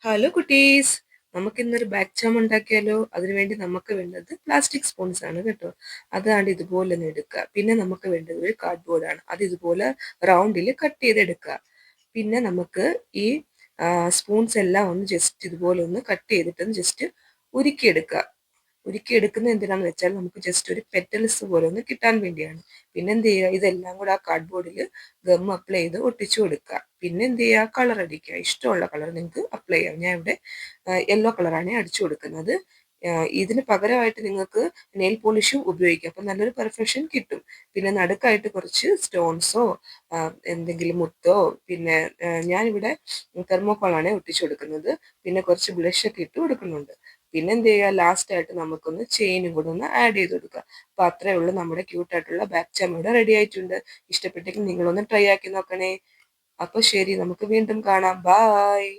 Hello കുട്ടീസ്, നമുക്ക് ഇന്നൊരു back jam ഉണ്ടാക്കിയാലോ? അതിനുവേണ്ടി നമുക്ക് വേണ്ടത് പ്ലാസ്റ്റിക് സ്പൂൺസ് ആണ് കേട്ടോ. അതാണ്ട് ഇതുപോലെ ഒന്ന് എടുക്കുക. പിന്നെ നമുക്ക് വേണ്ടത് ഒരു കാർഡ്ബോർഡ് ആണ്. അത് ഇതുപോലെ റൗണ്ടിൽ കട്ട് ചെയ്തെടുക്കുക. പിന്നെ നമുക്ക് ഈ സ്പൂൺസ് എല്ലാം ഒന്ന് ജസ്റ്റ് ഇതുപോലെ ഒന്ന് കട്ട് ചെയ്തിട്ട് ജസ്റ്റ് ഉരുക്കിയെടുക്കുക. ഉരുക്കിയെടുക്കുന്നത് എന്തിനാന്ന് വെച്ചാൽ നമുക്ക് ജസ്റ്റ് ഒരു പെറ്റൽസ് പോലെ ഒന്ന് കിട്ടാൻ വേണ്ടിയാണ്. പിന്നെ എന്ത് ചെയ്യുക, ഇതെല്ലാം കൂടെ ആ കാർഡ്ബോർഡിൽ ഗം അപ്ലൈ ചെയ്ത് ഒട്ടിച്ചു കൊടുക്കുക. പിന്നെ എന്ത് ചെയ്യുക, കളർ അടിക്കുക. ഇഷ്ടമുള്ള കളർ നിങ്ങൾക്ക് അപ്ലൈ ചെയ്യാം. ഞാൻ ഇവിടെ യെല്ലോ കളറാണ് അടിച്ചു കൊടുക്കുന്നത്. ഇതിന് പകരമായിട്ട് നിങ്ങൾക്ക് നെയിൽ പോളിഷും ഉപയോഗിക്കാം. അപ്പം നല്ലൊരു പെർഫെക്ഷൻ കിട്ടും. പിന്നെ നടുക്കായിട്ട് കുറച്ച് സ്റ്റോൺസോ എന്തെങ്കിലും മുത്തോ, പിന്നെ ഞാനിവിടെ തെർമോക്കോളാണ് ഒട്ടിച്ചു കൊടുക്കുന്നത്. പിന്നെ കുറച്ച് ബ്ലഷൊക്കെ ഇട്ട് കൊടുക്കുന്നുണ്ട്. പിന്നെ എന്ത് ചെയ്യുക, ലാസ്റ്റ് ആയിട്ട് നമുക്കൊന്ന് ചെയിനും കൂടെ ഒന്ന് ആഡ് ചെയ്ത് കൊടുക്കുക. അപ്പൊ അത്രേ ഉള്ളൂ, നമ്മുടെ ക്യൂട്ടായിട്ടുള്ള ബാക്ക് ജാം ഇവിടെ റെഡി ആയിട്ടുണ്ട്. ഇഷ്ടപ്പെട്ടെങ്കിൽ നിങ്ങളൊന്ന് ട്രൈ ആക്കി നോക്കണേ. അപ്പൊ ശരി, നമുക്ക് വീണ്ടും കാണാം. ബായ്.